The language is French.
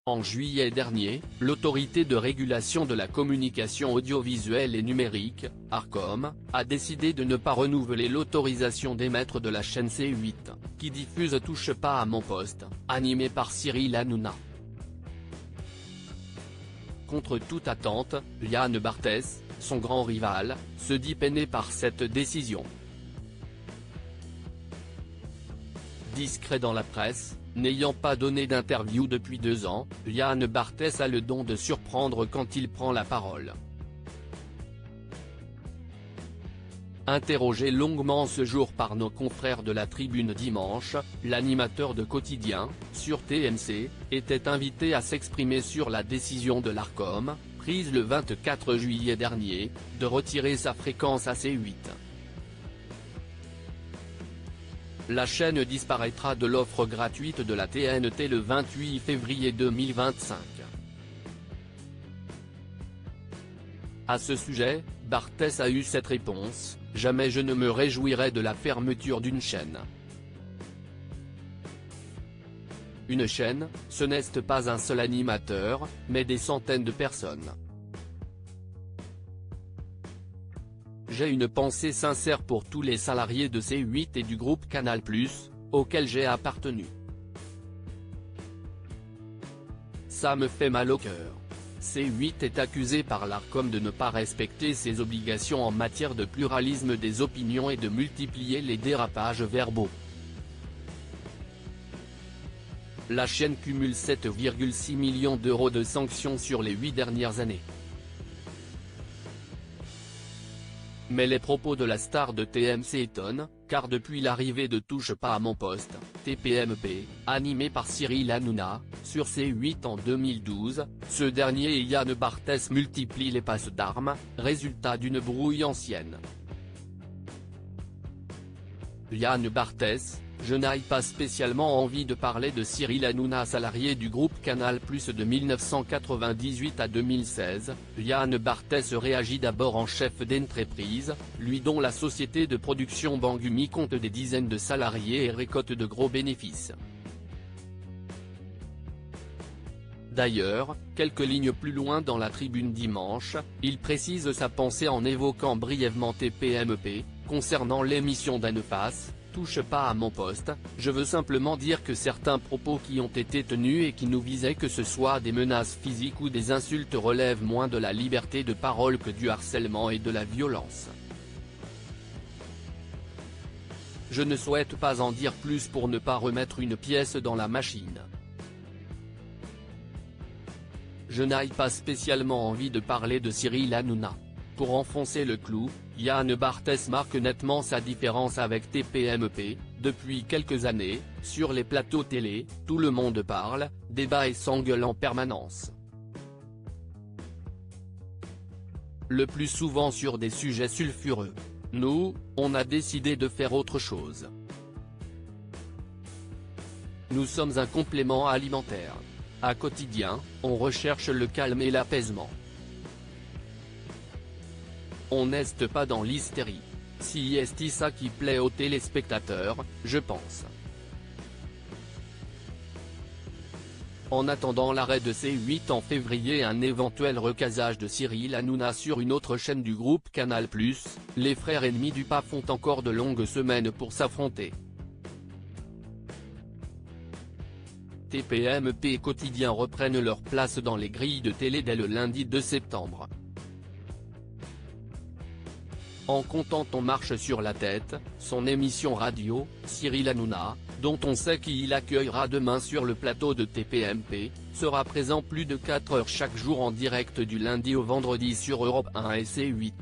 En juillet dernier, l'Autorité de régulation de la communication audiovisuelle et numérique, ARCOM, a décidé de ne pas renouveler l'autorisation d'émettre de la chaîne C8, qui diffuse Touche pas à mon poste, animée par Cyril Hanouna. Contre toute attente, Yann Barthès, son grand rival, se dit peiné par cette décision. Discret dans la presse, n'ayant pas donné d'interview depuis 2 ans, Yann Barthès a le don de surprendre quand il prend la parole. Interrogé longuement ce jour par nos confrères de la Tribune dimanche, l'animateur de Quotidien, sur TMC, était invité à s'exprimer sur la décision de l'ARCOM, prise le 24 juillet dernier, de retirer sa fréquence à C8. La chaîne disparaîtra de l'offre gratuite de la TNT le 28 février 2025. À ce sujet, Barthès a eu cette réponse: « Jamais je ne me réjouirai de la fermeture d'une chaîne. Une chaîne, ce n'est pas un seul animateur, mais des centaines de personnes. J'ai une pensée sincère pour tous les salariés de C8 et du groupe Canal+, auquel j'ai appartenu. Ça me fait mal au cœur. C8 est accusé par l'ARCOM de ne pas respecter ses obligations en matière de pluralisme des opinions et de multiplier les dérapages verbaux. La chaîne cumule 7,6 millions d'euros de sanctions sur les 8 dernières années. Mais les propos de la star de TMC étonnent, car depuis l'arrivée de Touche pas à mon poste, TPMP, animé par Cyril Hanouna, sur C8 en 2012, ce dernier et Yann Barthès multiplient les passes d'armes, résultat d'une brouille ancienne. Yann Barthès: je n'ai pas spécialement envie de parler de Cyril Hanouna, salarié du groupe Canal+ de 1998 à 2016, Yann Barthès réagit d'abord en chef d'entreprise, lui dont la société de production Bangumi compte des dizaines de salariés et récolte de gros bénéfices. D'ailleurs, quelques lignes plus loin dans la Tribune dimanche, il précise sa pensée en évoquant brièvement TPMP, concernant l'émission d'Anne Fass: Touche pas à mon poste, je veux simplement dire que certains propos qui ont été tenus et qui nous visaient, que ce soit des menaces physiques ou des insultes, relèvent moins de la liberté de parole que du harcèlement et de la violence. Je ne souhaite pas en dire plus pour ne pas remettre une pièce dans la machine. Je n'ai pas spécialement envie de parler de Cyril Hanouna. Pour enfoncer le clou, Yann Barthès marque nettement sa différence avec TPMP. Depuis quelques années, sur les plateaux télé, tout le monde parle, débat et s'engueule en permanence. Le plus souvent sur des sujets sulfureux. Nous, on a décidé de faire autre chose. Nous sommes un complément alimentaire. À Quotidien, on recherche le calme et l'apaisement. On n'est pas dans l'hystérie. Si est ça qui plaît aux téléspectateurs, je pense. En attendant l'arrêt de C8 en février et un éventuel recasage de Cyril Hanouna sur une autre chaîne du groupe Canal+, les frères ennemis du pape font encore de longues semaines pour s'affronter. TPMP et Quotidien reprennent leur place dans les grilles de télé dès le lundi 2 septembre. En comptant On marche sur la tête, son émission radio, Cyril Hanouna, dont on sait qu'il accueillera demain sur le plateau de TPMP, sera présent plus de 4 heures chaque jour en direct du lundi au vendredi sur Europe 1 et C8.